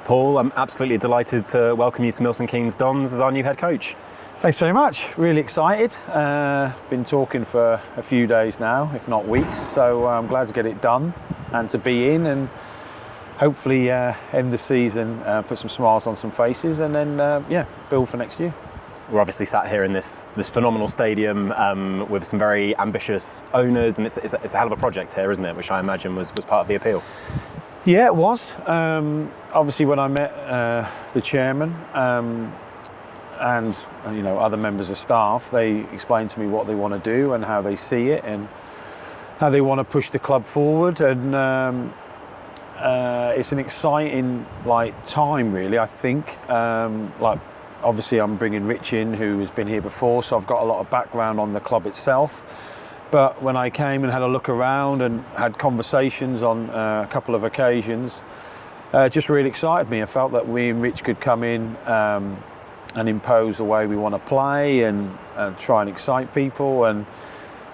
Paul, I'm absolutely delighted to welcome you to Milton Keynes Dons as our new head coach. Thanks very much. Really excited. Been talking for a few days now, if not weeks. So I'm glad to get it done and to be in and hopefully end the season, put some smiles on some faces, and then build for next year. We're obviously sat here in this phenomenal stadium with some very ambitious owners, and it's a hell of a project here, isn't it? Which I imagine was part of the appeal. Yeah, it was. Obviously, when I met the chairman and other members of staff, they explained to me what they want to do and how they see it and how they want to push the club forward. And it's an exciting time, really. I think obviously I'm bringing Rich in, who has been here before, so I've got a lot of background on the club itself. But when I came and had a look around and had conversations on a couple of occasions, just really excited me. I felt that we and Rich could come in and impose the way we want to play and try and excite people and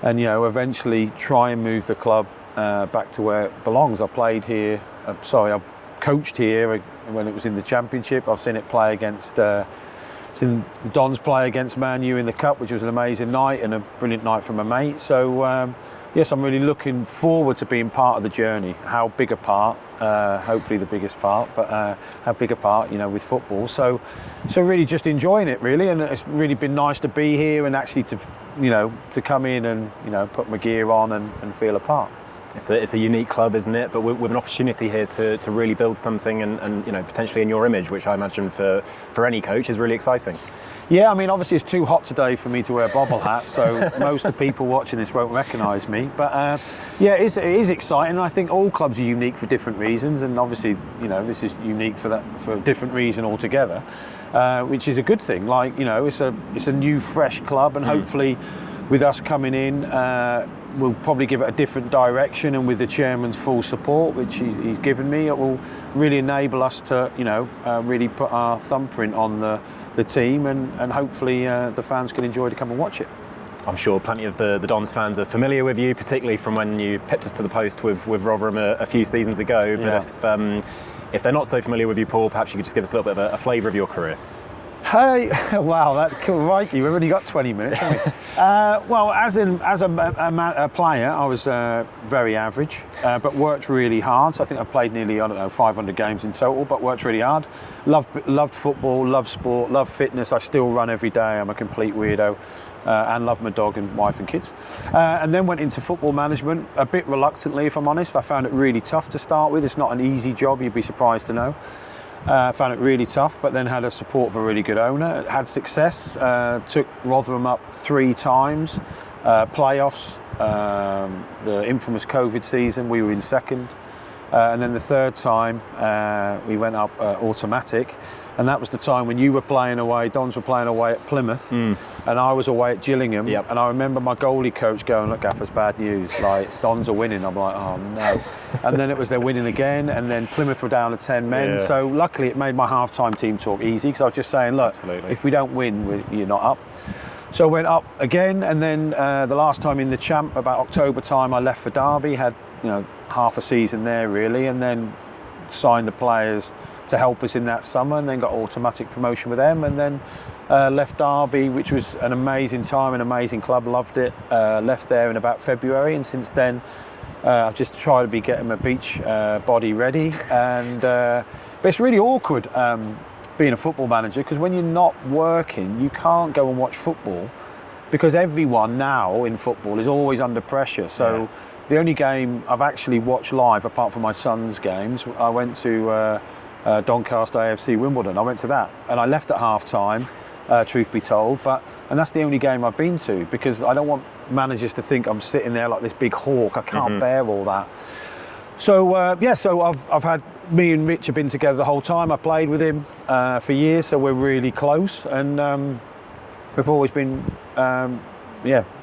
eventually try and move the club back to where it belongs. I played here, I coached here when it was in the Championship. I've seen it play against... seen the Dons play against Man U in the Cup, which was an amazing night and a brilliant night for my mate. So, yes, I'm really looking forward to being part of the journey. How big a part, hopefully the biggest part, but how big a part, with football. So really just enjoying it, really. And it's really been nice to be here and actually to come in and, put my gear on and feel a part. It's a unique club, isn't it? But with an opportunity here to really build something and potentially in your image, which I imagine for any coach is really exciting. Yeah, I mean, obviously it's too hot today for me to wear a bobble hat, so most of the people watching this won't recognise me. But it is exciting. And I think all clubs are unique for different reasons, and obviously, this is unique for a different reason altogether, which is a good thing. It's a new, fresh club, and hopefully, with us coming in, we'll probably give it a different direction, and with the chairman's full support, which he's given me, it will really enable us to, really put our thumbprint on the team, and hopefully the fans can enjoy to come and watch it. I'm sure plenty of the Dons fans are familiar with you, particularly from when you pipped us to the post with Rotherham a few seasons ago. But if they're not so familiar with you, Paul, perhaps you could just give us a little bit of a flavour of your career. Hey, wow, that's cool. Right, we've only got 20 minutes, haven't we? Well, as a player, I was very average, but worked really hard. So I think I played nearly, 500 games in total, but worked really hard. Loved football, loved sport, loved fitness. I still run every day. I'm a complete weirdo. And love my dog and wife and kids. And then went into football management, a bit reluctantly, if I'm honest. I found it really tough to start with. It's not an easy job, you'd be surprised to know. Found it really tough, but then had a support of a really good owner. Had success, took Rotherham up 3 times, playoffs, the infamous COVID season, we were in second. And then the 3rd time, we went up automatic. And that was the time when you were playing away, Dons were playing away at Plymouth, and I was away at Gillingham. Yep. And I remember my goalie coach going, "Look, Gaffer's bad news, Dons are winning." I'm like, "Oh no." And then it was they're winning again, and then Plymouth were down to 10 men. Yeah. So luckily it made my half-time team talk easy, because I was just saying, look, Absolutely. If we don't win, you're not up. So I went up again, and then the last time in the Champ, about October time, I left for Derby, had half a season there really, and then signed the players to help us in that summer, and then got automatic promotion with them, and then left Derby, which was an amazing time, an amazing club, loved it. Left there in about February, and since then I've just tried to be getting my beach body ready, and but it's really awkward being a football manager, because when you're not working, you can't go and watch football, because everyone now in football is always under pressure. So the only game I've actually watched live, apart from my son's games, I went to Doncaster AFC Wimbledon. I went to that, and I left at half time, truth be told, and that's the only game I've been to, because I don't want managers to think I'm sitting there like this big hawk. I can't bear all that. So so I've had, me and Rich have been together the whole time. I played with him for years, so we're really close, and we've always been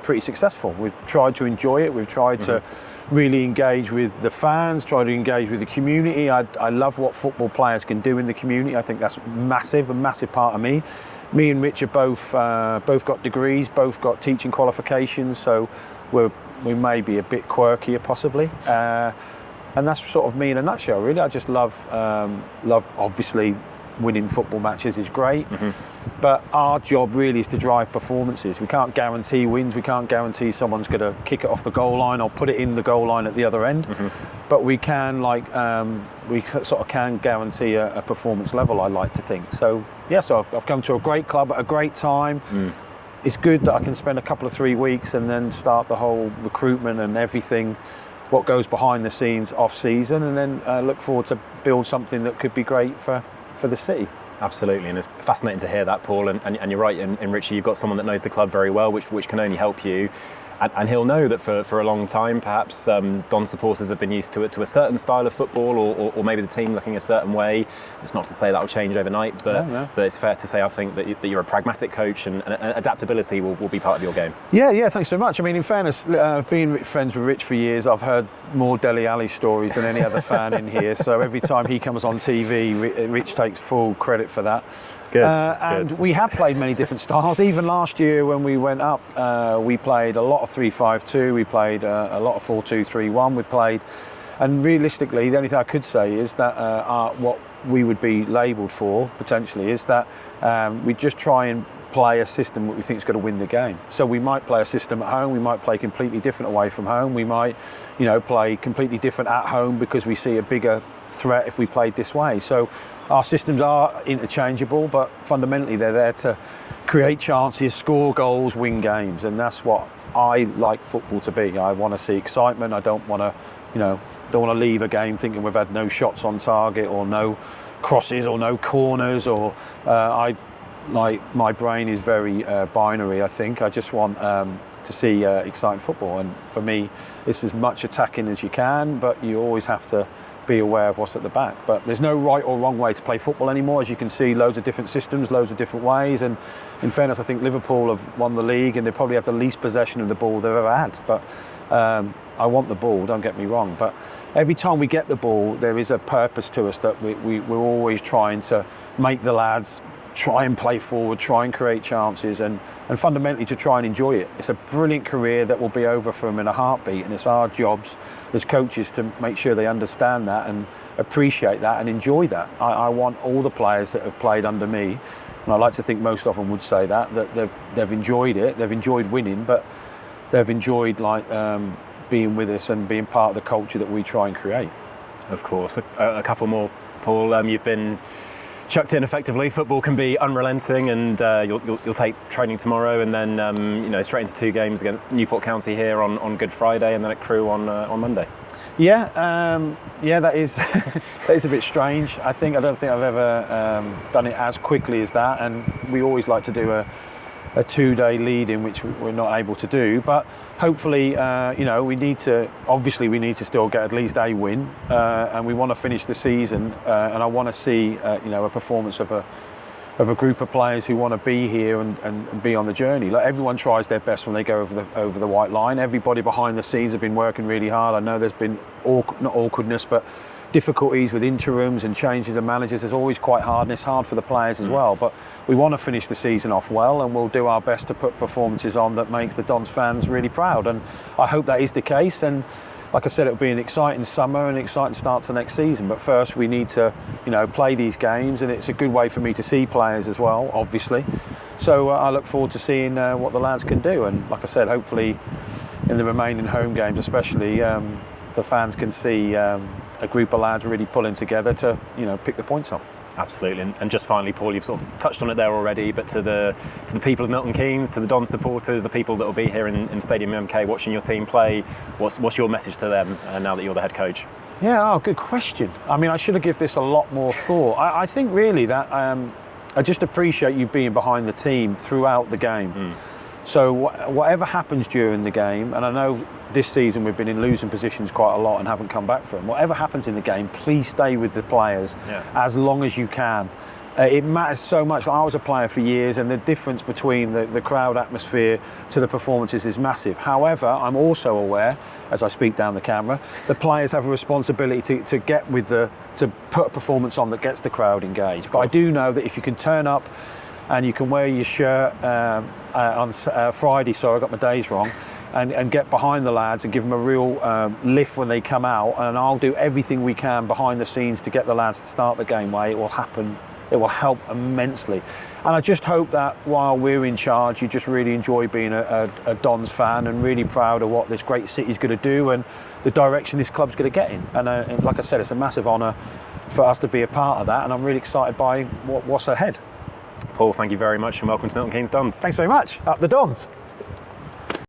pretty successful. We've tried to enjoy it. We've tried to really engage with the fans, try to engage with the community. I love what football players can do in the community. I think that's a massive part of me. Me and Rich are both got degrees, both got teaching qualifications, so we may be a bit quirkier possibly. And that's sort of me in a nutshell, really. I just love obviously winning football matches is great, but our job really is to drive performances. We can't guarantee wins, we can't guarantee someone's going to kick it off the goal line or put it in the goal line at the other end, but we can can guarantee a performance level, I like to think. So so I've come to a great club at a great time. It's good that I can spend a couple of 3 weeks and then start the whole recruitment and everything, what goes behind the scenes off season, and then look forward to build something that could be great for the city. Absolutely, and it's fascinating to hear that, Paul. And you're right, in Richie, you've got someone that knows the club very well, which can only help you. And he'll know that for a long time, perhaps Don supporters have been used to a certain style of football, or maybe the team looking a certain way. It's not to say that will change overnight, but it's fair to say, I think, that you're a pragmatic coach, and adaptability will be part of your game. Yeah, thanks so much. I mean, in fairness, being friends with Rich for years, I've heard more Dele Alli stories than any other fan in here. So every time he comes on TV, Rich takes full credit for that. Good. We have played many different styles. Even last year when we went up, we played a lot of 3-5-2, we played a lot of 4-2-3-1, we played, and realistically the only thing I could say is that what we would be labelled for potentially is that we just try and play a system that we think is going to win the game. So we might play a system at home, we might play completely different away from home, we might play completely different at home because we see a bigger threat if we played this way. So our systems are interchangeable, but fundamentally they're there to create chances, score goals, win games, and that's what I like football to be. I want to see excitement. I don't want to leave a game thinking we've had no shots on target or no crosses or no corners, or my brain is very binary, I think. I just want to see exciting football, and for me it's as much attacking as you can, but you always have to be aware of what's at the back. But there's no right or wrong way to play football anymore. As you can see, loads of different systems, loads of different ways, and in fairness, I think Liverpool have won the league and they probably have the least possession of the ball they've ever had. But I want the ball, don't get me wrong, but every time we get the ball there is a purpose to us, that we're always trying to make the lads try and play forward, try and create chances, and fundamentally to try and enjoy it. It's a brilliant career that will be over for them in a heartbeat, and it's our jobs as coaches to make sure they understand that and appreciate that and enjoy that. I want all the players that have played under me, and I like to think most of them would say that they've enjoyed it, they've enjoyed winning, but they've enjoyed being with us and being part of the culture that we try and create. Of course. A couple more, Paul. You've been chucked in effectively. Football can be unrelenting, and you'll take training tomorrow, and then straight into 2 games against Newport County here on Good Friday, and then at Crewe on Monday. That is that is a bit strange. I don't think I've ever done it as quickly as that, and we always like to do a 2-day lead in, which we're not able to do, but hopefully we need to still get at least a win, and we want to finish the season, and I want to see a performance of a group of players who want to be here and be on the journey. Like, everyone tries their best when they go over the white line. Everybody behind the scenes have been working really hard. I know there's been not awkwardness, but difficulties with interims and changes of managers is always quite hard, and it's hard for the players as well. But we want to finish the season off well, and we'll do our best to put performances on that makes the Dons fans really proud. And I hope that is the case. And like I said, it'll be an exciting summer and an exciting start to next season. But first, we need to, play these games, and it's a good way for me to see players as well, obviously. So I look forward to seeing what the lads can do. And like I said, hopefully, in the remaining home games, especially, the fans can see a group of lads really pulling together to, pick the points up. Absolutely, and just finally, Paul, you've sort of touched on it there already, but to the people of Milton Keynes, to the Don supporters, the people that will be here in Stadium MK watching your team play, what's your message to them now that you're the head coach? Yeah, good question. I mean, I should have given this a lot more thought. I think really that I just appreciate you being behind the team throughout the game. So whatever happens during the game, and I know this season we've been in losing positions quite a lot and haven't come back from, whatever happens in the game, please stay with the players as long as you can. It matters so much. I was a player for years, and the difference between the crowd atmosphere to the performances is massive. However, I'm also aware, as I speak down the camera, the players have a responsibility to get with to put a performance on that gets the crowd engaged. But I do know that if you can turn up and you can wear your shirt on Friday, sorry, I got my days wrong. and get behind the lads and give them a real lift when they come out. And I'll do everything we can behind the scenes to get the lads to start the game way. It will happen. It will help immensely. And I just hope that while we're in charge, you just really enjoy being a Dons fan and really proud of what this great city's going to do and the direction this club's going to get in. And like I said, it's a massive honour for us to be a part of that, and I'm really excited by what's ahead. Paul, thank you very much and welcome to Milton Keynes Dons. Thanks very much. Up the Dons.